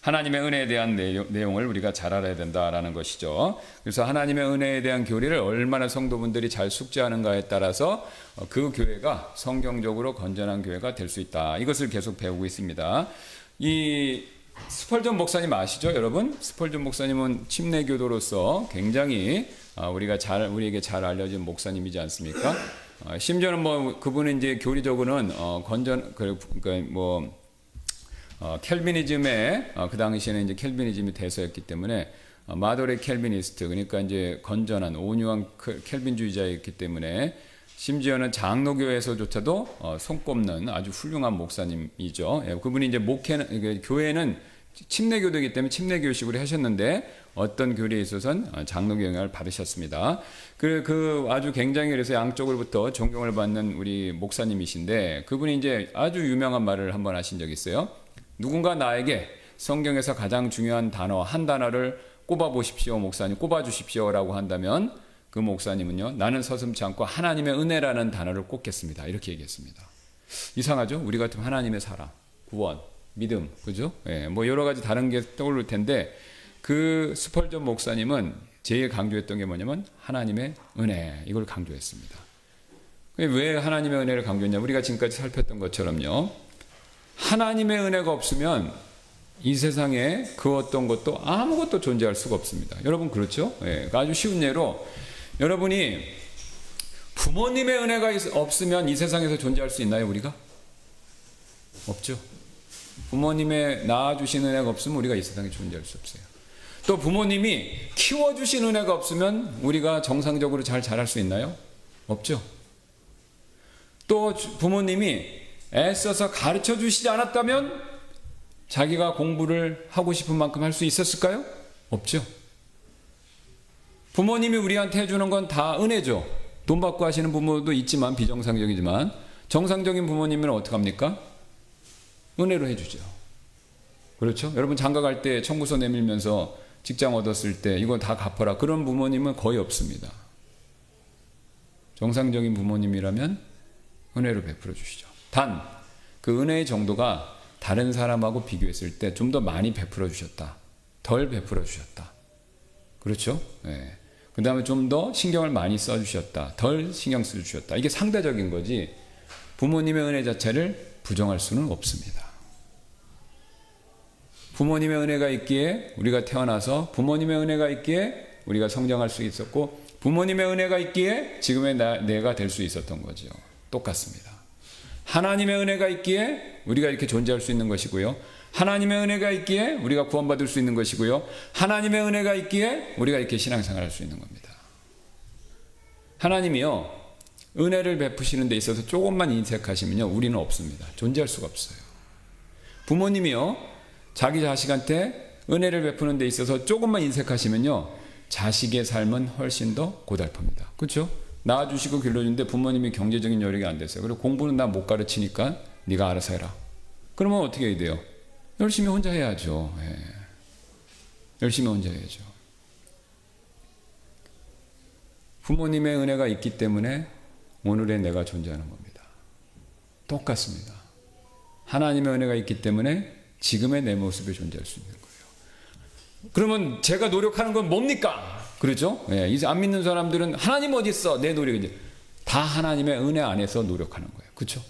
하나님의 은혜에 대한 내용을 우리가 잘 알아야 된다라는 것이죠. 그래서 하나님의 은혜에 대한 교리를 얼마나 성도분들이 잘 숙지하는가에 따라서 그 교회가 성경적으로 건전한 교회가 될 수 있다. 이것을 계속 배우고 있습니다. 이 스펄전 목사님 아시죠, 여러분? 스펄전 목사님은 침례교도로서 굉장히 우리에게 잘 알려진 목사님이지 않습니까? 심지어는 뭐 그분은 이제 교리적으로는 켈비니즘의 그 당시에는 이제 켈비니즘이 대서였기 때문에 마더레 켈비니스트, 그러니까 이제 건전한 온유한 켈빈주의자였기 때문에 심지어는 장로교에서조차도 손꼽는 아주 훌륭한 목사님이죠. 그분이 이제 교회는 침례교도이기 때문에 침례교식으로 하셨는데 어떤 교리에 있어서는 장로교 영향을 받으셨습니다. 아주 굉장히 그래서 양쪽으로부터 존경을 받는 우리 목사님이신데 그분이 이제 아주 유명한 말을 한번 하신 적이 있어요. 누군가 나에게 성경에서 가장 중요한 단어 한 단어를 꼽아보십시오, 목사님, 꼽아주십시오라고 한다면 그 목사님은요, 나는 서슴지 않고 하나님의 은혜라는 단어를 꼽겠습니다. 이렇게 얘기했습니다. 이상하죠? 우리 같으면 하나님의 사랑, 구원, 믿음, 그죠? 예, 뭐 여러 가지 다른 게 떠오를 텐데 그 스펄전 목사님은 제일 강조했던 게 뭐냐면 하나님의 은혜, 이걸 강조했습니다. 왜 하나님의 은혜를 강조했냐? 우리가 지금까지 살폈던 것처럼요, 하나님의 은혜가 없으면 이 세상에 그 어떤 것도 아무것도 존재할 수가 없습니다. 여러분 그렇죠? 예, 아주 쉬운 예로 여러분이 부모님의 은혜가 없으면 이 세상에서 존재할 수 있나요, 우리가? 없죠. 부모님의 낳아주신 은혜가 없으면 우리가 이 세상에 존재할 수 없어요. 또 부모님이 키워주신 은혜가 없으면 우리가 정상적으로 잘 자랄 수 있나요? 없죠. 또 부모님이 애써서 가르쳐 주시지 않았다면 자기가 공부를 하고 싶은 만큼 할 수 있었을까요? 없죠. 부모님이 우리한테 해주는 건 다 은혜죠. 돈 받고 하시는 부모도 있지만 비정상적이지만 정상적인 부모님은 어떡합니까? 은혜로 해주죠. 그렇죠? 여러분 장가 갈 때 청구서 내밀면서 직장 얻었을 때 이거 다 갚아라, 그런 부모님은 거의 없습니다. 정상적인 부모님이라면 은혜로 베풀어 주시죠. 단 그 은혜의 정도가 다른 사람하고 비교했을 때 좀 더 많이 베풀어 주셨다, 덜 베풀어 주셨다, 그렇죠? 네. 그 다음에 좀 더 신경을 많이 써주셨다, 덜 신경 써주셨다, 이게 상대적인 거지 부모님의 은혜 자체를 부정할 수는 없습니다. 부모님의 은혜가 있기에 우리가 태어나서 부모님의 은혜가 있기에 우리가 성장할 수 있었고 부모님의 은혜가 있기에 지금의 내가 될 수 있었던 거죠. 똑같습니다. 하나님의 은혜가 있기에 우리가 이렇게 존재할 수 있는 것이고요, 하나님의 은혜가 있기에 우리가 구원받을 수 있는 것이고요, 하나님의 은혜가 있기에 우리가 이렇게 신앙생활할 수 있는 겁니다. 하나님이요, 은혜를 베푸시는 데 있어서 조금만 인색하시면요, 우리는 없습니다. 존재할 수가 없어요. 부모님이요, 자기 자식한테 은혜를 베푸는 데 있어서 조금만 인색하시면요, 자식의 삶은 훨씬 더 고달픕니다. 그렇죠? 낳아주시고 길러주는데 부모님이 경제적인 여력이 안 됐어요. 그리고 공부는 나 못 가르치니까 네가 알아서 해라. 그러면 어떻게 해야 돼요? 열심히 혼자 해야죠. 예. 열심히 혼자 해야죠. 부모님의 은혜가 있기 때문에 오늘의 내가 존재하는 겁니다. 똑같습니다. 하나님의 은혜가 있기 때문에 지금의 내 모습이 존재할 수 있는 거예요. 그러면 제가 노력하는 건 뭡니까? 그렇죠? 예, 이제 안 믿는 사람들은 하나님 어디 있어? 내 노력이 다 하나님의 은혜 안에서 노력하는 거예요. 그렇죠?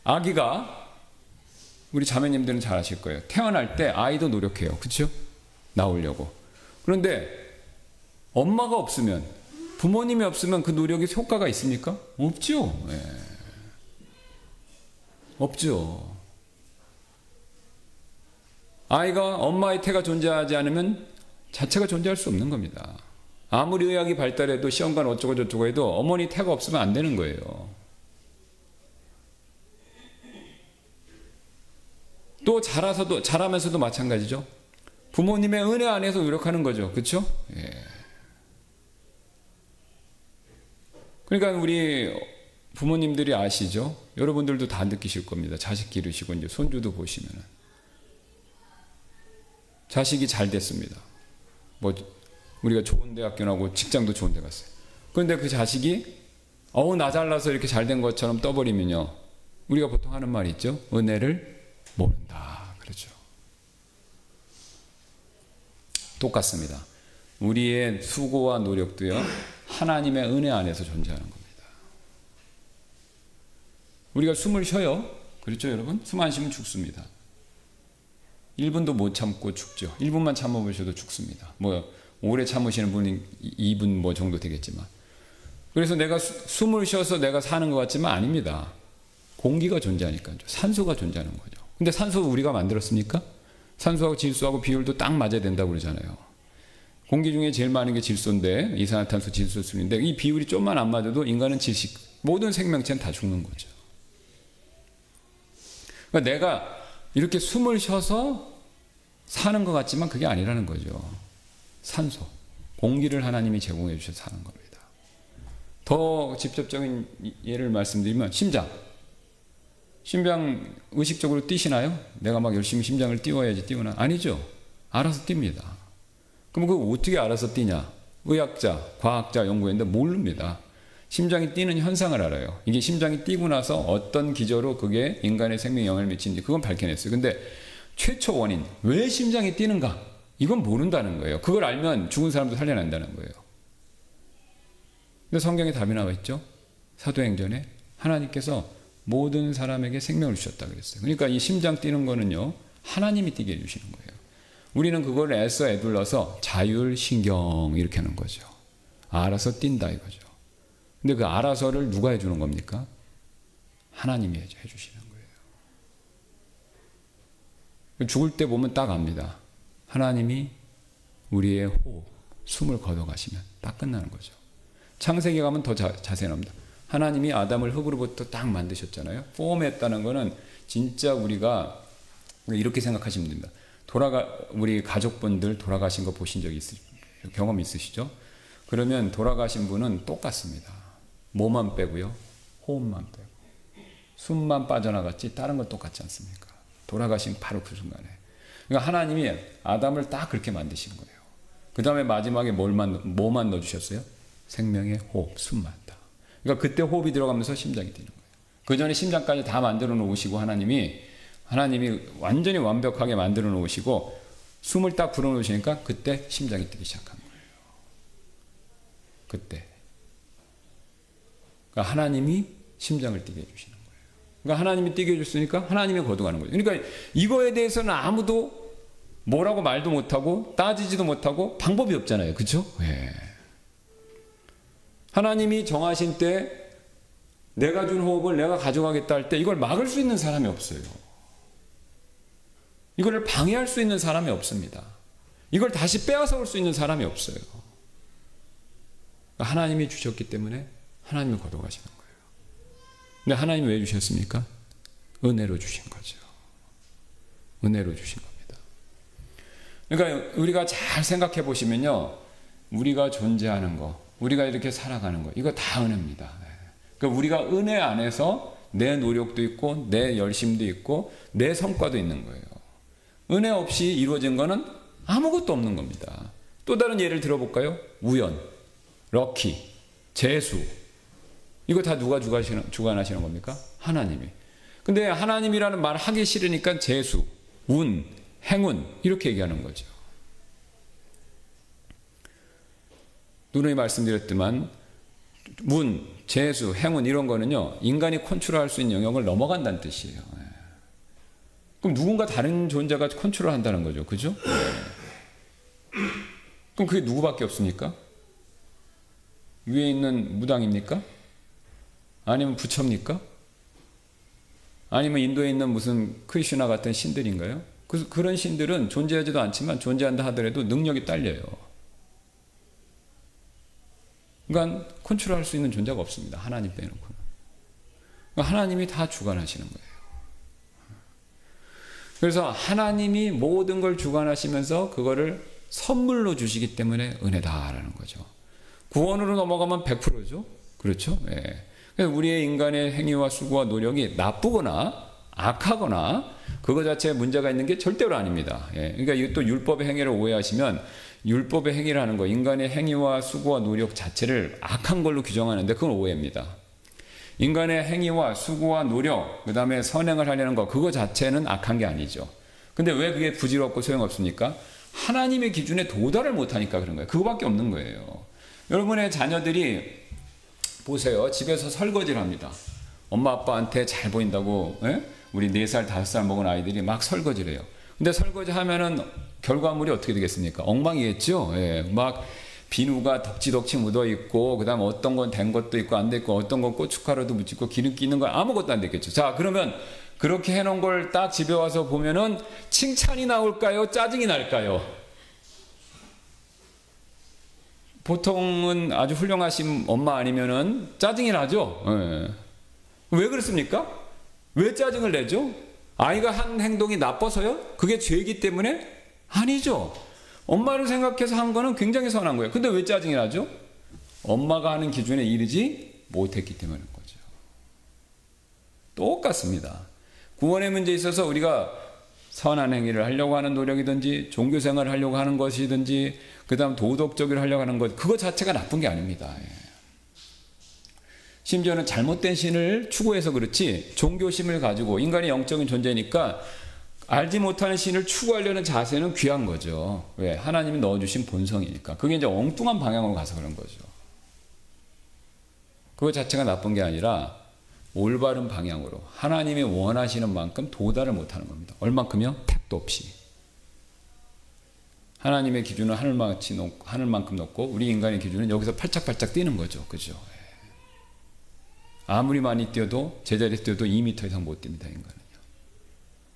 아기가, 우리 자매님들은 잘 아실 거예요. 태어날 때 아이도 노력해요. 그렇죠? 나오려고. 그런데 엄마가 없으면, 부모님이 없으면 그 노력이 효과가 있습니까? 없죠. 예. 없죠. 아이가 엄마의 태가 존재하지 않으면 자체가 존재할 수 없는 겁니다. 아무리 의학이 발달해도 시험관 어쩌고 저쩌고 해도 어머니 태가 없으면 안 되는 거예요. 또 자라면서도 마찬가지죠. 부모님의 은혜 안에서 노력하는 거죠. 그렇죠? 예. 그러니까 우리 부모님들이 아시죠? 여러분들도 다 느끼실 겁니다. 자식 기르시고 이제 손주도 보시면은 자식이 잘 됐습니다. 뭐 우리가 좋은 대학교 나오고 직장도 좋은 데 갔어요. 그런데 그 자식이 나 잘나서 이렇게 잘 된 것처럼 떠버리면요, 우리가 보통 하는 말이 있죠. 은혜를 모른다. 그렇죠. 똑같습니다. 우리의 수고와 노력도요, 하나님의 은혜 안에서 존재하는 겁니다. 우리가 숨을 쉬어요. 그렇죠, 여러분? 숨 안 쉬면 죽습니다. 1분도 못 참고 죽죠. 1분만 참아보셔도 죽습니다. 뭐 오래 참으시는 분이 2분 뭐 정도 되겠지만. 그래서 내가 숨을 쉬어서 내가 사는 것 같지만 아닙니다. 공기가 존재하니까요. 산소가 존재하는 거죠. 근데 산소 우리가 만들었습니까? 산소하고 질소하고 비율도 딱 맞아야 된다고 그러잖아요. 공기 중에 제일 많은 게 질소인데, 이산화탄소, 질소순인데 이 비율이 좀만 안 맞아도 인간은 질식, 모든 생명체는 다 죽는 거죠. 그러니까 내가 이렇게 숨을 쉬어서 사는 것 같지만 그게 아니라는 거죠. 산소, 공기를 하나님이 제공해 주셔서 사는 겁니다. 더 직접적인 예를 말씀드리면 심장 의식적으로 뛰시나요? 내가 막 열심히 심장을 띄워야지 뛰거나, 아니죠. 알아서 뜁니다. 그럼 그거 어떻게 알아서 뛰냐? 의학자, 과학자 연구했는데 모릅니다. 심장이 뛰는 현상을 알아요. 이게 심장이 뛰고 나서 어떤 기저로 그게 인간의 생명에 영향을 미치는지 그건 밝혀냈어요. 근데 최초 원인, 왜 심장이 뛰는가? 이건 모른다는 거예요. 그걸 알면 죽은 사람도 살려낸다는 거예요. 근데 성경에 답이 나와 있죠. 사도행전에 하나님께서 모든 사람에게 생명을 주셨다 그랬어요. 그러니까 이 심장 뛰는 거는요, 하나님이 뛰게 해주시는 거예요. 우리는 그걸 애써 애둘러서 자율신경 이렇게 하는 거죠. 알아서 뛴다 이거죠. 근데 그 알아서를 누가 해주는 겁니까? 하나님이 해주시는 거예요. 죽을 때 보면 딱 압니다. 하나님이 우리의 호흡, 숨을 걷어가시면 딱 끝나는 거죠. 창세기 가면 더 자세히 나옵니다. 하나님이 아담을 흙으로부터 딱 만드셨잖아요. 폼했다는 거는 진짜 우리가 이렇게 생각하시면 됩니다. 우리 가족분들 돌아가신 거 보신 적 경험 있으시죠? 그러면 돌아가신 분은 똑같습니다. 몸만 빼고요, 호흡만 빼고 숨만 빠져나갔지 다른 건 똑같지 않습니까? 돌아가신 바로 그 순간에. 그러니까 하나님이 아담을 딱 그렇게 만드신 거예요. 그 다음에 마지막에 뭐만 넣어주셨어요? 생명의 호흡, 숨만 다. 그러니까 그때 호흡이 들어가면서 심장이 뛰는 거예요. 그 전에 심장까지 다 만들어 놓으시고 하나님이 완전히 완벽하게 만들어 놓으시고 숨을 딱 불어 놓으시니까 그때 심장이 뛰기 시작한 거예요. 그때. 그러니까 하나님이 심장을 뛰게 해주시는 거예요. 그러니까 하나님이 뛰게 해줬으니까 하나님이 거둬가는 거죠. 그러니까 이거에 대해서는 아무도 뭐라고 말도 못하고 따지지도 못하고 방법이 없잖아요. 그렇죠? 예. 하나님이 정하신 때 내가 준 호흡을 내가 가져가겠다 할 때 이걸 막을 수 있는 사람이 없어요. 이걸 방해할 수 있는 사람이 없습니다. 이걸 다시 빼앗아 올 수 있는 사람이 없어요. 하나님이 주셨기 때문에 하나님이 거둬가시는 거예요. 근데 하나님이 왜 주셨습니까? 은혜로 주신 거죠. 은혜로 주신 겁니다. 그러니까 우리가 잘 생각해 보시면요, 우리가 존재하는 거, 우리가 이렇게 살아가는 거, 이거 다 은혜입니다. 그러니까 우리가 은혜 안에서 내 노력도 있고 내 열심도 있고 내 성과도 있는 거예요. 은혜 없이 이루어진 거는 아무것도 없는 겁니다. 또 다른 예를 들어볼까요? 우연, 럭키, 재수, 이거 다 누가 주관하시는 겁니까? 하나님이. 근데 하나님이라는 말 하기 싫으니까 재수, 운, 행운 이렇게 얘기하는 거죠. 누누이 말씀드렸지만 운, 재수, 행운 이런 거는요, 인간이 컨트롤할 수 있는 영역을 넘어간다는 뜻이에요. 그럼 누군가 다른 존재가 컨트롤한다는 거죠. 그죠? 그럼 그게 누구밖에 없습니까? 위에 있는 무당입니까? 아니면 부처입니까? 아니면 인도에 있는 무슨 크리슈나 같은 신들인가요? 그런 신들은 존재하지도 않지만 존재한다 하더라도 능력이 딸려요. 그러니까 컨트롤할 수 있는 존재가 없습니다. 하나님 빼놓고는. 그러니까 하나님이 다 주관하시는 거예요. 그래서 하나님이 모든 걸 주관하시면서 그거를 선물로 주시기 때문에 은혜다라는 거죠. 구원으로 넘어가면 100%죠. 그렇죠? 예. 그래서 우리의 인간의 행위와 수고와 노력이 나쁘거나 악하거나 그거 자체에 문제가 있는 게 절대로 아닙니다. 예. 그러니까 이것도 율법의 행위를 오해하시면 율법의 행위라는 거, 인간의 행위와 수고와 노력 자체를 악한 걸로 규정하는데 그건 오해입니다. 인간의 행위와 수고와 노력, 그 다음에 선행을 하려는 거, 그거 자체는 악한 게 아니죠. 근데 왜 그게 부질없고 소용없습니까? 하나님의 기준에 도달을 못하니까 그런 거예요. 그거밖에 없는 거예요. 여러분의 자녀들이 보세요. 집에서 설거지를 합니다. 엄마 아빠한테 잘 보인다고 우리 4살 5살 먹은 아이들이 막 설거지를 해요. 근데 설거지 하면은 결과물이 어떻게 되겠습니까? 엉망이겠죠. 막 비누가 덕지덕지 묻어 있고, 그다음 어떤 건 된 것도 있고 안 됐고, 어떤 건 고춧가루도 묻히고 기름기 있는 거 아무것도 안 됐겠죠. 자, 그러면 그렇게 해놓은 걸 딱 집에 와서 보면은 칭찬이 나올까요? 짜증이 날까요? 보통은 아주 훌륭하신 엄마 아니면은 짜증이 나죠. 왜 그렇습니까? 왜 짜증을 내죠? 아이가 한 행동이 나빠서요? 그게 죄이기 때문에? 아니죠. 엄마를 생각해서 한 거는 굉장히 선한 거예요. 근데 왜 짜증이 나죠? 엄마가 하는 기준에 이르지 못했기 때문인 거죠. 똑같습니다. 구원의 문제에 있어서 우리가 선한 행위를 하려고 하는 노력이든지 종교생활을 하려고 하는 것이든지 그 다음 도덕적으로 하려고 하는 것, 그거 자체가 나쁜 게 아닙니다. 심지어는 잘못된 신을 추구해서 그렇지, 종교심을 가지고 인간이 영적인 존재니까 알지 못하는 신을 추구하려는 자세는 귀한 거죠. 왜? 하나님이 넣어주신 본성이니까. 그게 이제 엉뚱한 방향으로 가서 그런 거죠. 그거 자체가 나쁜 게 아니라 올바른 방향으로 하나님이 원하시는 만큼 도달을 못하는 겁니다. 얼만큼요? 택도 없이. 하나님의 기준은 하늘만큼 높고 우리 인간의 기준은 여기서 팔짝팔짝 뛰는 거죠. 그죠? 아무리 많이 뛰어도 제자리에서 뛰어도 2m 이상 못 뜁니다. 인간은요.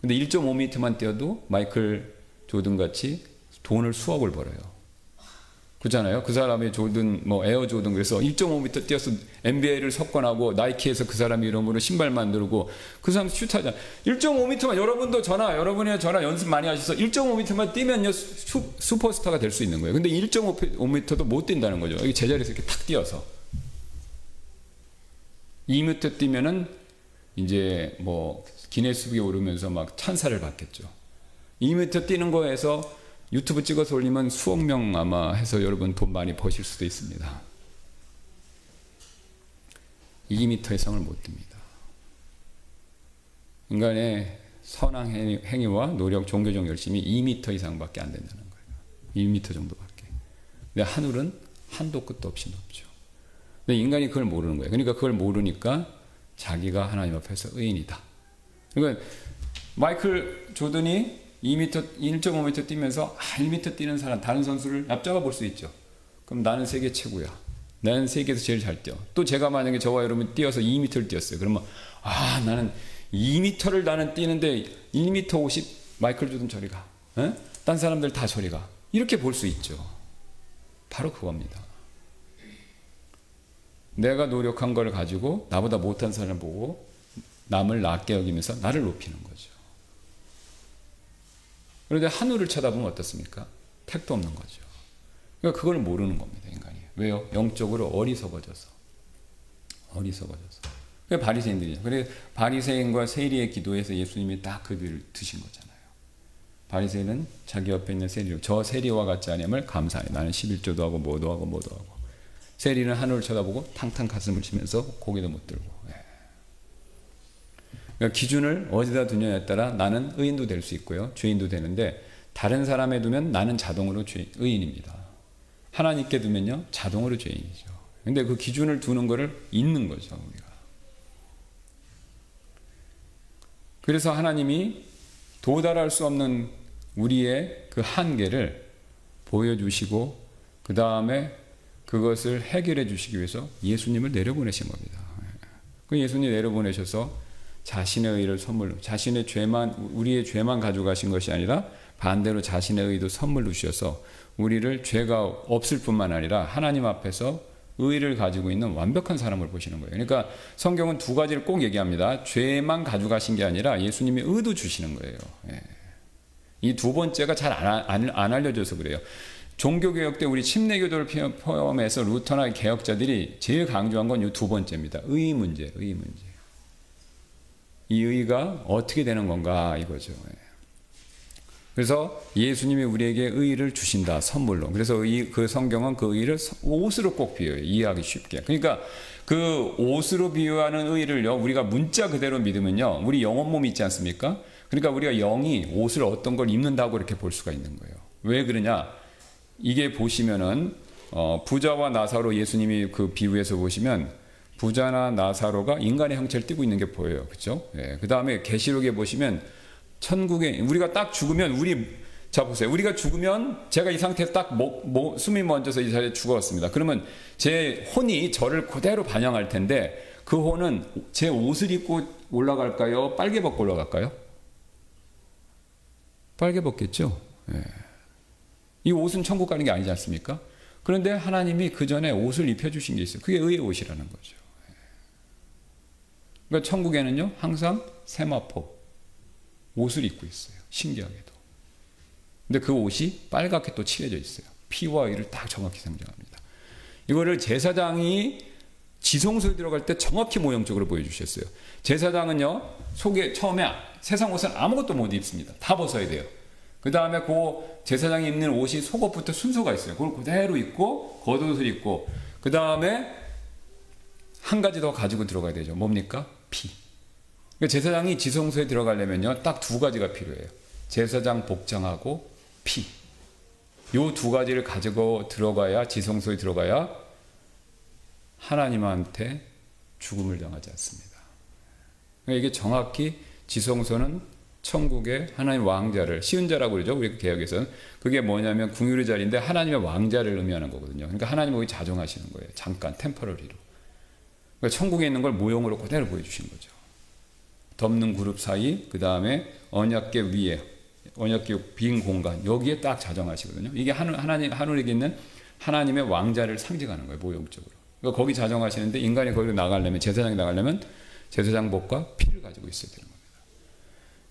근데 1.5m만 뛰어도 마이클 조던 같이 돈을 수억을 벌어요. 그렇잖아요. 그 사람이 조던, 에어 조던, 그래서 1.5m 뛰어서 NBA를 석권하고 나이키에서 그 사람 이름으로 신발 만들고 그 사람 슛하잖아요. 1.5m만, 여러분의 전화 연습 많이 하셔서 1.5m만 뛰면요 슈퍼스타가 될 수 있는 거예요. 근데 1.5m도 못 뛴다는 거죠. 여기 제자리에서 이렇게 탁 뛰어서 2m 뛰면은 이제 기네스북에 오르면서 막 찬사를 받겠죠. 2m 뛰는 거에서 유튜브 찍어서 올리면 수억 명 아마 해서 여러분 돈 많이 버실 수도 있습니다. 2m 이상을 못 듭니다. 인간의 선한 행위와 노력, 종교적 열심이 2m 이상밖에 안 된다는 거예요. 2m 정도밖에. 근데 하늘은 한도 끝도 없이 높죠. 근데 인간이 그걸 모르는 거예요. 그러니까 그걸 모르니까 자기가 하나님 앞에서 의인이다. 그러니까 마이클 조던이 1.5m 뛰면서 1m 뛰는 사람, 다른 선수를 납작아 볼 수 있죠. 그럼 나는 세계 최고야. 나는 세계에서 제일 잘 뛰어. 또 제가 만약에 저와 여러분 뛰어서 2m를 뛰었어요. 그러면 나는 2m를 나는 뛰는데 1m 50 마이클 조던 저리 가. 딴 사람들 다 저리 가. 이렇게 볼 수 있죠. 바로 그겁니다. 내가 노력한 걸 가지고 나보다 못한 사람을 보고 남을 낮게 여기면서 나를 높이는 거죠. 그런데 하늘을 쳐다보면 어떻습니까? 택도 없는 거죠. 그러니까 그걸 모르는 겁니다, 인간이. 왜요? 영적으로 어리석어져서. 그게 바리새인들이죠. 그래서 바리새인과 세리의 기도에서 예수님이 딱 그 비를 드신 거잖아요. 바리새인은 자기 옆에 있는 세리로 저 세리와 같지 않음을 감사하네. 나는 11조도 하고 뭐도 하고. 세리는 하늘을 쳐다보고 탕탕 가슴을 치면서 고개도 못 들고. 그러니까 기준을 어디다 두냐에 따라 나는 의인도 될 수 있고요. 죄인도 되는데 다른 사람에 두면 나는 자동으로 의인입니다. 하나님께 두면요. 자동으로 죄인이죠. 근데 그 기준을 두는 거를 잊는 거죠. 우리가. 그래서 하나님이 도달할 수 없는 우리의 그 한계를 보여주시고 그 다음에 그것을 해결해 주시기 위해서 예수님을 내려보내신 겁니다. 그 예수님 내려보내셔서 자신의 의를 선물로, 우리의 죄만 가져가신 것이 아니라 반대로 자신의 의도 선물로 주셔서 우리를 죄가 없을 뿐만 아니라 하나님 앞에서 의를 가지고 있는 완벽한 사람을 보시는 거예요. 그러니까 성경은 두 가지를 꼭 얘기합니다. 죄만 가져가신 게 아니라 예수님이 의도 주시는 거예요. 이 두 번째가 잘 안 알려져서 그래요. 종교개혁 때 우리 침례교도를 포함해서 루터나 개혁자들이 제일 강조한 건 이 두 번째입니다. 의 문제. 이 의가 어떻게 되는 건가 이거죠. 그래서 예수님이 우리에게 의를 주신다, 선물로. 그래서 그 성경은 그 의를 옷으로 꼭 비유해요. 이해하기 쉽게. 그러니까 그 옷으로 비유하는 의를요, 우리가 문자 그대로 믿으면요, 우리 영혼 몸이 있지 않습니까? 그러니까 우리가 영이 옷을 어떤 걸 입는다고 이렇게 볼 수가 있는 거예요. 왜 그러냐? 이게 보시면은 부자와 나사로, 예수님이 그 비유에서 보시면 부자나 나사로가 인간의 형체를 띠고 있는 게 보여요. 그렇죠? 예. 그다음에 계시록에 보시면 천국에 우리가 딱 죽으면 자 보세요. 우리가 죽으면 제가 이 상태에서 딱 숨이 멎어서 이 자리에 죽었습니다. 그러면 제 혼이 저를 그대로 반영할 텐데 그 혼은 제 옷을 입고 올라갈까요? 빨개 벗고 올라갈까요? 빨개 벗겠죠. 예. 이 옷은 천국 가는 게 아니지 않습니까? 그런데 하나님이 그 전에 옷을 입혀주신 게 있어요. 그게 의의 옷이라는 거죠. 예. 그러니까 천국에는요 항상 세마포 옷을 입고 있어요. 신기하게도. 근데 그 옷이 빨갛게 또 칠해져 있어요. 피와 의를 딱 정확히 상징합니다. 이거를 제사장이 지성소에 들어갈 때 정확히 모형적으로 보여주셨어요. 제사장은요 속에 처음에 세상 옷은 아무것도 못 입습니다. 다 벗어야 돼요. 그 다음에 그 제사장이 입는 옷이 속옷부터 순서가 있어요. 그걸 그대로 입고 겉옷을 입고 그 다음에 한 가지 더 가지고 들어가야 되죠. 뭡니까? 피. 그러니까 제사장이 지성소에 들어가려면요 딱 두 가지가 필요해요. 제사장 복장하고 피. 요 두 가지를 가지고 들어가야, 지성소에 들어가야 하나님한테 죽음을 당하지 않습니다. 그러니까 이게 정확히 지성소는 천국의 하나님 왕자를, 시은자라고 그러죠. 우리 개혁에서는. 그게 뭐냐면 궁유의 자리인데 하나님의 왕자를 의미하는 거거든요. 그러니까 하나님 거기 자정하시는 거예요. 잠깐 템퍼러리로. 그러니까 천국에 있는 걸 모형으로 그대로 보여주신 거죠. 덮는 그룹 사이, 그 다음에 언약궤 위에, 언약궤 빈 공간, 여기에 딱 자정하시거든요. 이게 하늘에 있는 하나님의 왕자를 상징하는 거예요. 모형적으로. 그러니까 거기 자정하시는데 인간이 거기로 나가려면, 제사장이 나가려면 제사장복과 피를 가지고 있어야 되는 겁니다.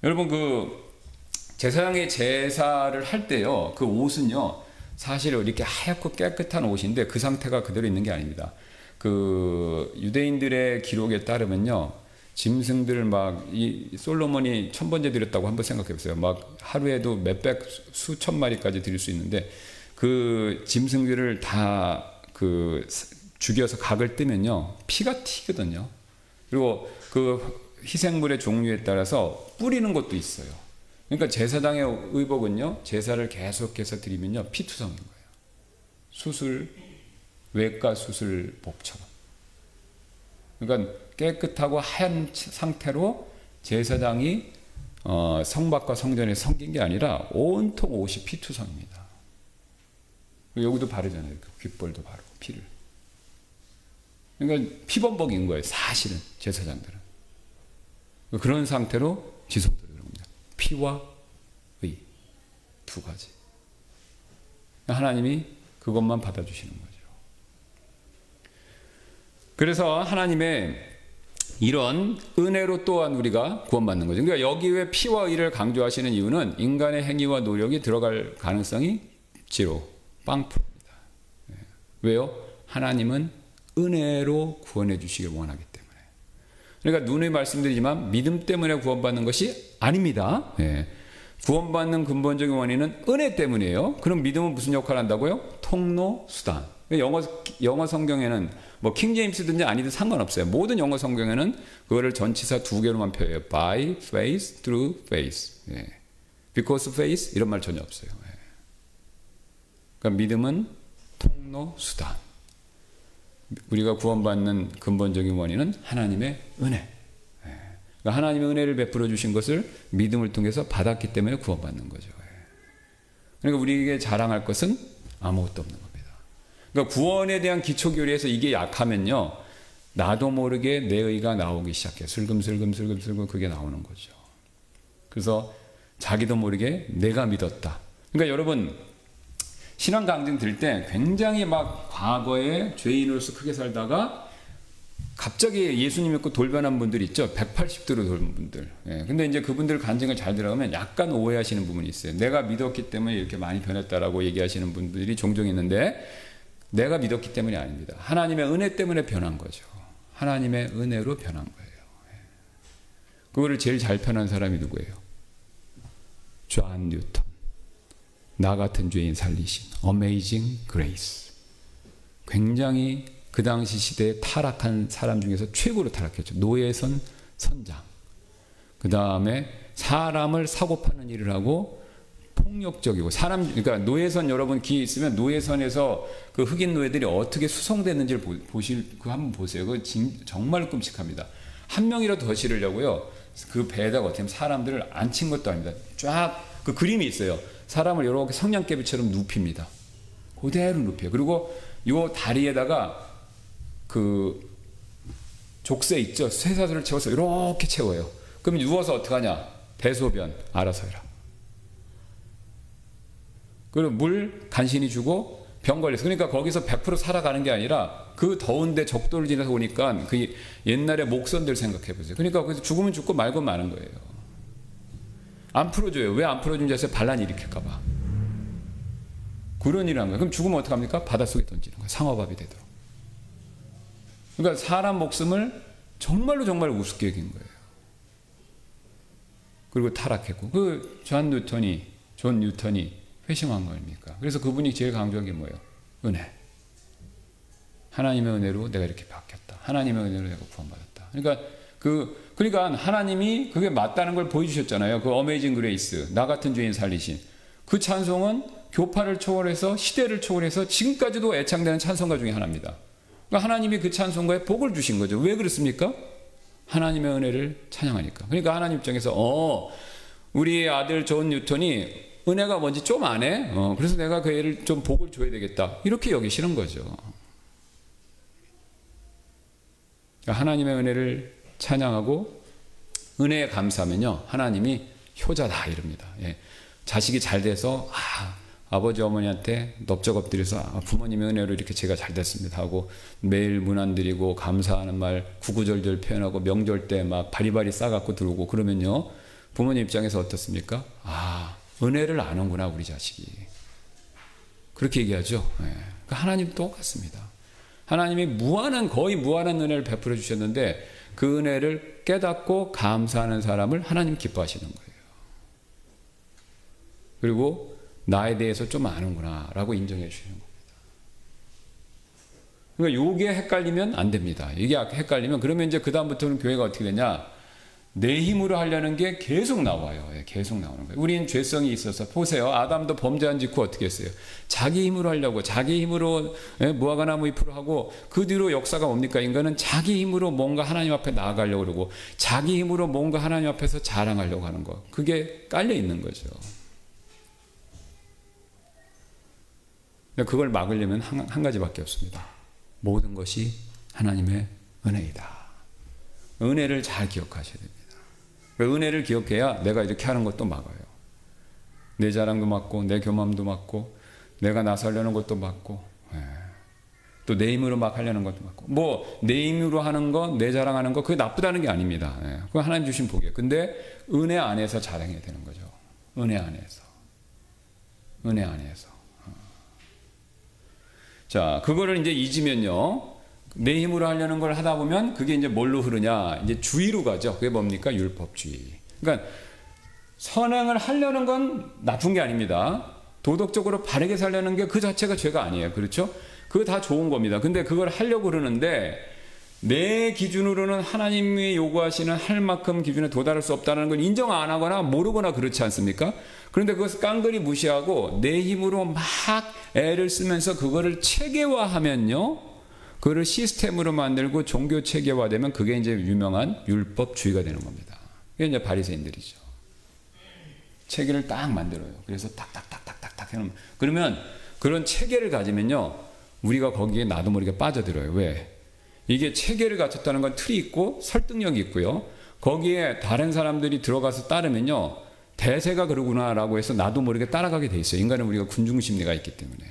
여러분 그 제사장의 제사를 할 때요, 그 옷은요 사실 이렇게 하얗고 깨끗한 옷인데 그 상태가 그대로 있는 게 아닙니다. 그 유대인들의 기록에 따르면요, 짐승들을 막 이 솔로몬이 1000번째 드렸다고 한번 생각해 보세요. 막 하루에도 몇백 수천 마리까지 드릴 수 있는데 그 짐승들을 다 그 죽여서 각을 뜨면요 피가 튀거든요. 그리고 그 희생물의 종류에 따라서 뿌리는 것도 있어요. 그러니까 제사장의 의복은요 제사를 계속해서 드리면요 피투성인 거예요. 수술, 외과 수술복처럼. 그러니까 깨끗하고 하얀 상태로 제사장이 성막과 성전에 섬긴 게 아니라 온통 옷이 피투성입니다. 여기도 바르잖아요. 귓볼도 바르고 피를. 그러니까 피범벅인 거예요. 사실은 제사장들은. 그런 상태로 지성소에 들어옵니다. 피와 의 두 가지. 하나님이 그것만 받아주시는 거죠. 그래서 하나님의 이런 은혜로 또한 우리가 구원받는 거죠. 그러니까 여기 왜 피와 의를 강조하시는 이유는 인간의 행위와 노력이 들어갈 가능성이 제로, 빵프로입니다. 왜요? 하나님은 은혜로 구원해 주시길 원하기 때문에. 그러니까 누누이 말씀드리지만 믿음 때문에 구원받는 것이 아닙니다. 구원받는 근본적인 원인은 은혜 때문이에요. 그럼 믿음은 무슨 역할을 한다고요? 통로, 수단. 영어 성경에는 뭐 킹제임스든지 아니든 상관없어요. 모든 영어 성경에는 그거를 전치사 두 개로만 표해요. By faith, through faith. Because of faith 이런 말 전혀 없어요. 그러니까 믿음은 통로, 수단. 우리가 구원받는 근본적인 원인은 하나님의 은혜. 그러니까 하나님의 은혜를 베풀어 주신 것을 믿음을 통해서 받았기 때문에 구원받는 거죠. 그러니까 우리에게 자랑할 것은 아무것도 없는 겁니다. 그러니까 구원에 대한 기초교리에서 이게 약하면요, 나도 모르게 내 의가 나오기 시작해요. 슬금슬금 그게 나오는 거죠. 그래서 자기도 모르게 내가 믿었다. 그러니까 여러분 신앙 강증 들 때 굉장히 막 과거에 죄인으로서 크게 살다가 갑자기 예수님 믿고 돌변한 분들 있죠. 180도로 돌은 분들. 근데 이제 그분들 간증을 잘 들어가면 약간 오해하시는 부분이 있어요. 내가 믿었기 때문에 이렇게 많이 변했다라고 얘기하시는 분들이 종종 있는데 내가 믿었기 때문이 아닙니다. 하나님의 은혜 때문에 변한 거죠. 하나님의 은혜로 변한 거예요. 그거를 제일 잘 편한 사람이 누구예요? 존 뉴턴. 나 같은 죄인 살리신 Amazing Grace. 굉장히 그 당시 시대에 타락한 사람 중에서 최고로 타락했죠. 노예선 선장. 그 다음에 사람을 사고 파는 일을 하고 폭력적이고 그러니까 노예선 여러분 기회 있으면 노예선에서 그 흑인 노예들이 어떻게 수송됐는지를 그거 한번 보세요. 그거 정말 끔찍합니다. 한 명이라도 더 실으려고요. 그 배에다가 어떻게 하면 사람들을 앉힌 것도 아닙니다. 쫙 그 그림이 있어요. 사람을 이렇게 성냥개비처럼 눕힙니다. 그대로 눕혀요. 그리고 요 다리에다가 그 족쇄 있죠. 쇠사슬을 채워서 이렇게 채워요. 그럼 누워서 어떡하냐? 대소변 알아서 해라. 그리고 물 간신히 주고 병 걸려서 그러니까 거기서 100% 살아가는 게 아니라 그 더운데 적도를 지나서 오니까 그 옛날에 목선들 생각해 보세요. 그러니까 거기서 죽으면 죽고 말고 마는 거예요. 안 풀어줘요. 왜 안 풀어준지 아세요? 반란 일으킬까 봐. 그런 일을 한 거예요. 그럼 죽으면 어떡합니까? 바닷속에 던지는 거예요. 상어밥이 되도록. 그러니까 사람 목숨을 정말로 정말 우습게 여긴 거예요. 그리고 타락했고 존 뉴턴이 회심한 거입니까? 그래서 그분이 제일 강조한 게 뭐예요? 은혜. 하나님의 은혜로 내가 이렇게 바뀌었다. 하나님의 은혜로 내가 구원받았다. 그러니까 하나님이 그게 맞다는 걸 보여주셨잖아요. 그 어메이징 그레이스, 나 같은 죄인 살리신. 그 찬송은 교파를 초월해서 시대를 초월해서 지금까지도 애창되는 찬송가 중에 하나입니다. 그러니까 하나님이 그 찬송가에 복을 주신 거죠. 왜 그렇습니까? 하나님의 은혜를 찬양하니까. 그러니까 하나님 입장에서 우리 아들 존 뉴턴이 은혜가 뭔지 좀 아네. 그래서 내가 그 애를 좀 복을 줘야 되겠다. 이렇게 여기시는 거죠. 그러니까 하나님의 은혜를 찬양하고 은혜에 감사하면요. 하나님이 효자다 이럽니다. 예. 자식이 잘 돼서 아버지 어머니한테 넓적 엎드려서 부모님의 은혜로 이렇게 제가 잘 됐습니다 하고 매일 문안 드리고 감사하는 말 구구절절 표현하고 명절 때 막 바리바리 싸갖고 들어오고 그러면요. 부모님 입장에서 어떻습니까? 은혜를 아는구나 우리 자식이. 그렇게 얘기하죠. 예. 그러니까 하나님 똑같습니다. 하나님이 거의 무한한 은혜를 베풀어 주셨는데 그 은혜를 깨닫고 감사하는 사람을 하나님 기뻐하시는 거예요. 그리고 나에 대해서 좀 아는구나 라고 인정해 주시는 겁니다. 그러니까 요게 헷갈리면 안 됩니다. 이게 헷갈리면 그러면 이제 그 다음부터는 교회가 어떻게 되냐? 내 힘으로 하려는 게 계속 나와요. 계속 나오는 거예요. 우린 죄성이 있어서 보세요. 아담도 범죄한 직후 어떻게 했어요? 자기 힘으로 하려고 자기 힘으로 무화과나무 잎으로 하고 그 뒤로 역사가 뭡니까? 인간은 자기 힘으로 뭔가 하나님 앞에 나아가려고 그러고 자기 힘으로 뭔가 하나님 앞에서 자랑하려고 하는 거. 그게 깔려 있는 거죠. 그걸 막으려면 한 가지밖에 없습니다. 모든 것이 하나님의 은혜이다. 은혜를 잘 기억하셔야 됩니다. 은혜를 기억해야 내가 이렇게 하는 것도 막아요. 내 자랑도 막고 내 교만도 막고 내가 나서려는 것도 막고 또 내 힘으로 막 하려는 것도 막고 내 힘으로 하는 거 내 자랑하는 거 그게 나쁘다는 게 아닙니다. 그건 하나님 주신 복이에요. 근데 은혜 안에서 자랑해야 되는 거죠. 은혜 안에서. 자, 그거를 이제 잊으면요. 내 힘으로 하려는 걸 하다 보면 그게 이제 뭘로 흐르냐? 이제 주의로 가죠. 그게 뭡니까? 율법주의. 그러니까 선행을 하려는 건 나쁜 게 아닙니다. 도덕적으로 바르게 살려는 게 그 자체가 죄가 아니에요. 그렇죠? 그거 다 좋은 겁니다. 근데 그걸 하려고 그러는데 내 기준으로는 하나님이 요구하시는 할 만큼 기준에 도달할 수 없다는 걸 인정 안 하거나 모르거나 그렇지 않습니까? 그런데 그것을 깡그리 무시하고 내 힘으로 막 애를 쓰면서 그거를 체계화하면요. 그거를 시스템으로 만들고 종교 체계화되면 그게 이제 유명한 율법주의가 되는 겁니다. 그게 이제 바리새인들이죠. 체계를 딱 만들어요. 그래서 탁탁탁탁탁탁 해놓으면 그러면 그런 체계를 가지면요. 우리가 거기에 나도 모르게 빠져들어요. 왜? 이게 체계를 갖췄다는 건 틀이 있고 설득력이 있고요. 거기에 다른 사람들이 들어가서 따르면요. 대세가 그러구나라고 해서 나도 모르게 따라가게 돼 있어요. 인간은 우리가 군중심리가 있기 때문에.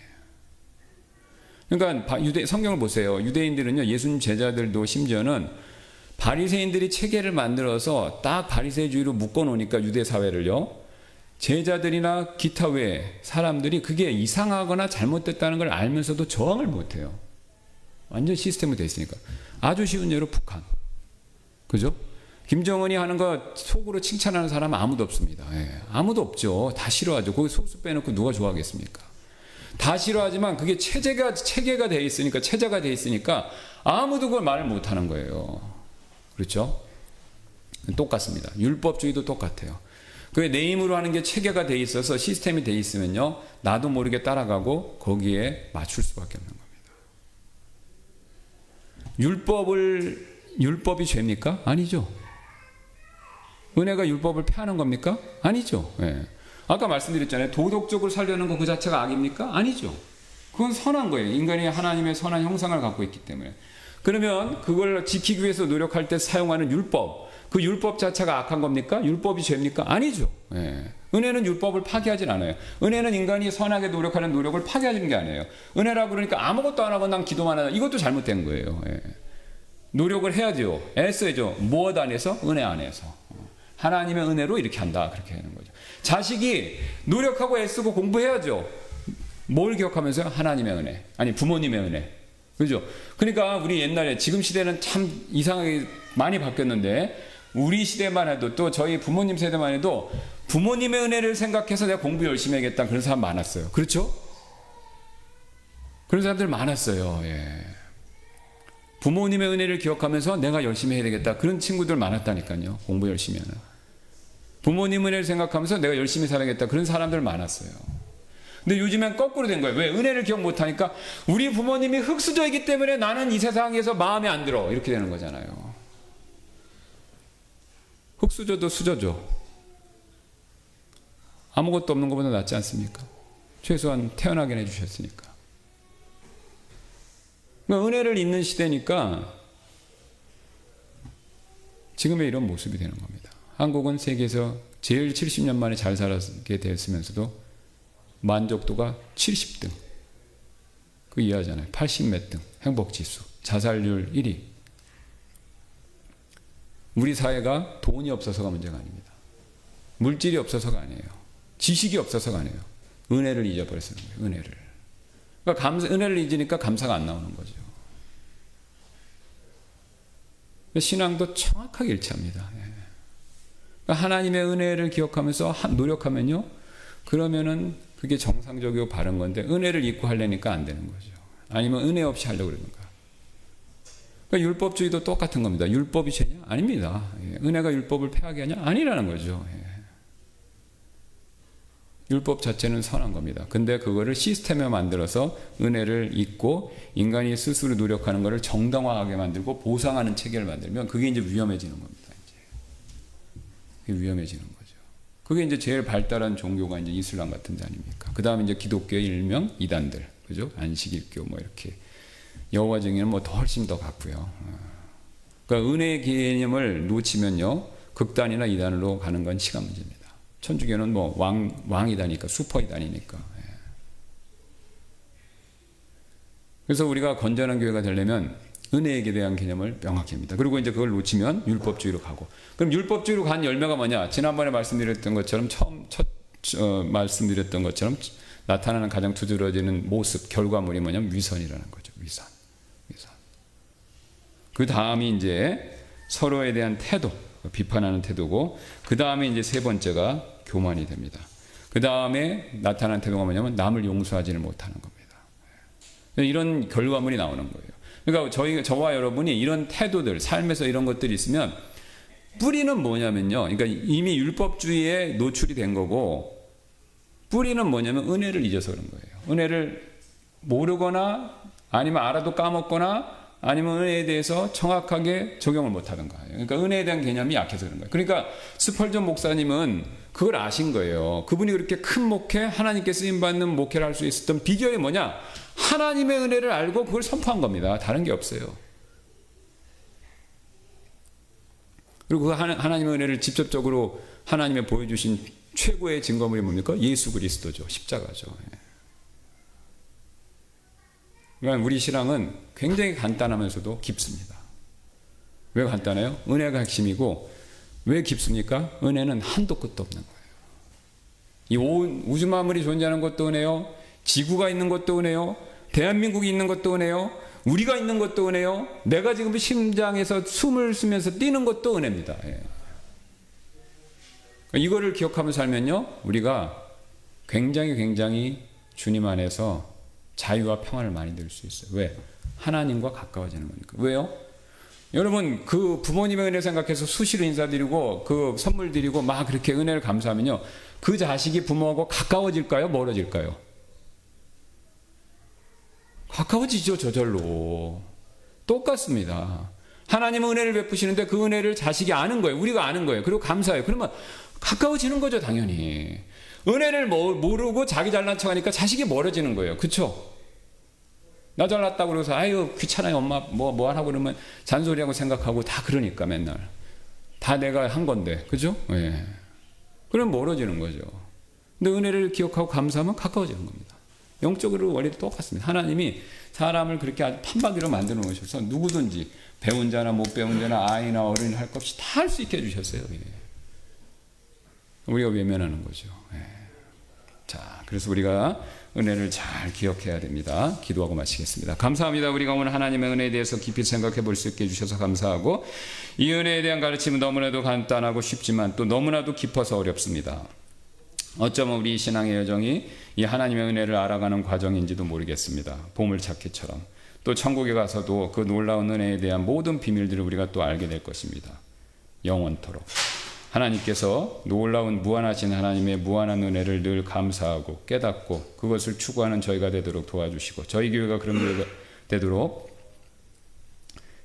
그러니까 성경을 보세요. 유대인들은요. 예수님 제자들도 심지어는 바리새인들이 체계를 만들어서 딱 바리새주의로 묶어놓으니까 유대 사회를요. 제자들이나 기타 외 사람들이 그게 이상하거나 잘못됐다는 걸 알면서도 저항을 못해요. 완전 시스템으로 돼 있으니까. 아주 쉬운 예로 북한. 그죠? 김정은이 하는 거 속으로 칭찬하는 사람은 아무도 없습니다. 아무도 없죠. 다 싫어하죠. 거기 소수 빼놓고 누가 좋아하겠습니까? 다 싫어하지만 그게 체계가 돼 있으니까, 체자가 돼 있으니까 아무도 그걸 말을 못 하는 거예요. 그렇죠? 똑같습니다. 율법주의도 똑같아요. 그게 내 힘으로 하는 게 체계가 돼 있어서 시스템이 돼 있으면요, 나도 모르게 따라가고 거기에 맞출 수밖에 없는 겁니다. 율법이 죄입니까? 아니죠. 은혜가 율법을 폐하는 겁니까? 아니죠. 예. 아까 말씀드렸잖아요. 도덕적으로 살려는 거 그 자체가 악입니까? 아니죠. 그건 선한 거예요. 인간이 하나님의 선한 형상을 갖고 있기 때문에. 그러면 그걸 지키기 위해서 노력할 때 사용하는 율법, 그 율법 자체가 악한 겁니까? 율법이 죄입니까? 아니죠. 예. 은혜는 율법을 파괴하진 않아요. 은혜는 인간이 선하게 노력하는 노력을 파괴하는 게 아니에요. 은혜라고 그러니까 아무것도 안 하고 난 기도만 하다. 이것도 잘못된 거예요. 예. 노력을 해야죠. 애써야죠. 무엇 안에서? 은혜 안에서. 하나님의 은혜로 이렇게 한다. 그렇게 하는 거죠. 자식이 노력하고 애쓰고 공부해야죠. 뭘 기억하면서요? 하나님의 은혜. 아니, 부모님의 은혜. 그죠? 그러니까 우리 옛날에, 지금 시대는 참 이상하게 많이 바뀌었는데, 우리 시대만 해도, 또 저희 부모님 세대만 해도 부모님의 은혜를 생각해서 내가 공부 열심히 하겠다. 그런 사람 많았어요. 그렇죠? 그런 사람들 많았어요. 예. 부모님의 은혜를 기억하면서 내가 열심히 해야 되겠다. 그런 친구들 많았다니까요. 공부 열심히 하는. 부모님 은혜를 생각하면서 내가 열심히 살아야겠다. 그런 사람들 많았어요. 근데 요즘엔 거꾸로 된 거예요. 왜? 은혜를 기억 못하니까 우리 부모님이 흙수저이기 때문에 나는 이 세상에서 마음에 안 들어. 이렇게 되는 거잖아요. 흙수저도 수저죠. 아무것도 없는 것보다 낫지 않습니까? 최소한 태어나게 해주셨으니까. 은혜를 잊는 시대니까 지금의 이런 모습이 되는 겁니다. 한국은 세계에서 제일 70년 만에 잘 살게 됐으면서도 만족도가 70등. 그 이해하잖아요. 80몇 등. 행복지수. 자살률 1위. 우리 사회가 돈이 없어서가 문제가 아닙니다. 물질이 없어서가 아니에요. 지식이 없어서가 아니에요. 은혜를 잊어버렸어요. 은혜를. 그러니까 은혜를 잊으니까 감사가 안 나오는 거죠. 신앙도 정확하게 일치합니다. 그러니까 하나님의 은혜를 기억하면서 노력하면요, 그러면은 그게 정상적이고 바른 건데, 은혜를 잊고 하려니까 안 되는 거죠. 아니면 은혜 없이 하려고 그러는가. 그러니까 율법주의도 똑같은 겁니다. 율법이 죄냐? 아닙니다. 은혜가 율법을 폐하게 하냐? 아니라는 거죠. 율법 자체는 선한 겁니다. 근데 그거를 시스템에 만들어서 은혜를 잊고 인간이 스스로 노력하는 것을 정당화하게 만들고 보상하는 체계를 만들면 그게 이제 위험해지는 겁니다. 이제. 그게 위험해지는 거죠. 그게 이제 제일 발달한 종교가 이제 이슬람 같은 데 아닙니까? 그 다음에 이제 기독교의 일명 이단들, 그죠? 안식일교 뭐 이렇게. 여호와 증인은 뭐 더 훨씬 더 같고요. 그러니까 은혜의 개념을 놓치면요, 극단이나 이단으로 가는 건 시간 문제입니다. 천주교는 뭐 왕이다니까, 슈퍼이다니니까. 그래서 우리가 건전한 교회가 되려면 은혜에 대한 개념을 명확히 합니다. 그리고 이제 그걸 놓치면 율법주의로 가고. 그럼 율법주의로 간 열매가 뭐냐? 지난번에 말씀드렸던 것처럼 말씀드렸던 것처럼 나타나는 가장 두드러지는 모습, 결과물이 뭐냐면 위선이라는 거죠. 위선. 그 다음이 이제 서로에 대한 태도, 비판하는 태도고, 그 다음에 이제 세 번째가 교만이 됩니다. 그 다음에 나타나는 태도가 뭐냐면 남을 용서하지를 못하는 겁니다. 이런 결과물이 나오는 거예요. 그러니까 저와 여러분이 이런 태도들, 삶에서 이런 것들이 있으면 뿌리는 뭐냐면요. 그러니까 이미 율법주의에 노출이 된 거고, 뿌리는 뭐냐면 은혜를 잊어서 그런 거예요. 은혜를 모르거나 아니면 알아도 까먹거나 아니면 은혜에 대해서 정확하게 적용을 못하는 거예요. 그러니까 은혜에 대한 개념이 약해서 그런 거예요. 그러니까 스펄전 목사님은 그걸 아신 거예요. 그분이 그렇게 큰 목회, 하나님께 쓰임받는 목회를 할 수 있었던 비결이 뭐냐? 하나님의 은혜를 알고 그걸 선포한 겁니다. 다른 게 없어요. 그리고 그 하나님의 은혜를 직접적으로 하나님의 보여주신 최고의 증거물이 뭡니까? 예수 그리스도죠. 십자가죠. 그러니까 우리 신앙은 굉장히 간단하면서도 깊습니다. 왜 간단해요? 은혜가 핵심이고, 왜 깊습니까? 은혜는 한도 끝도 없는 거예요. 이 온 우주 만물이 존재하는 것도 은혜요, 지구가 있는 것도 은혜요, 대한민국이 있는 것도 은혜요, 우리가 있는 것도 은혜요, 내가 지금 심장에서 숨을 쉬면서 뛰는 것도 은혜입니다. 이거를 기억하며 살면요, 우리가 굉장히 주님 안에서 자유와 평안을 많이 누릴 수 있어요. 왜? 하나님과 가까워지는 거니까. 왜요? 여러분 그 부모님의 은혜 생각해서 수시로 인사드리고 그 선물 드리고 막 그렇게 은혜를 감사하면요, 그 자식이 부모하고 가까워질까요? 멀어질까요? 가까워지죠. 저절로. 똑같습니다. 하나님은 은혜를 베푸시는데 그 은혜를 자식이 아는 거예요. 우리가 아는 거예요. 그리고 감사해요. 그러면 가까워지는 거죠. 당연히. 은혜를 모르고 자기 잘난 척하니까 자식이 멀어지는 거예요. 그렇죠? 나 잘났다고 그러고서 아유 귀찮아요 엄마 뭐 하라고 그러면 잔소리하고 생각하고 다 그러니까 맨날 다 내가 한 건데, 그죠? 예. 그럼 멀어지는 거죠. 근데 은혜를 기억하고 감사하면 가까워지는 겁니다. 영적으로 원리도 똑같습니다. 하나님이 사람을 그렇게 아주 판박이로 만들어 놓으셔서 누구든지 배운 자나 못 배운 자나 아이나 어른이 할 것 없이 다 할 수 있게 해주셨어요. 예. 우리가 외면하는 거죠. 예. 자, 그래서 우리가 은혜를 잘 기억해야 됩니다. 기도하고 마치겠습니다. 감사합니다. 우리가 오늘 하나님의 은혜에 대해서 깊이 생각해 볼 수 있게 해주셔서 감사하고, 이 은혜에 대한 가르침은 너무나도 간단하고 쉽지만 또 너무나도 깊어서 어렵습니다. 어쩌면 우리 신앙의 여정이 이 하나님의 은혜를 알아가는 과정인지도 모르겠습니다. 보물찾기처럼. 또 천국에 가서도 그 놀라운 은혜에 대한 모든 비밀들을 우리가 또 알게 될 것입니다. 영원토록. 하나님께서 놀라운 무한하신 하나님의 무한한 은혜를 늘 감사하고 깨닫고 그것을 추구하는 저희가 되도록 도와주시고, 저희 교회가 그런 교회가 되도록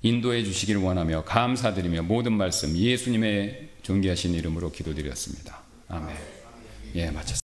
인도해 주시기를 원하며 감사드리며 모든 말씀 예수님의 존귀하신 이름으로 기도드렸습니다. 아멘. 예, 마쳤습니다.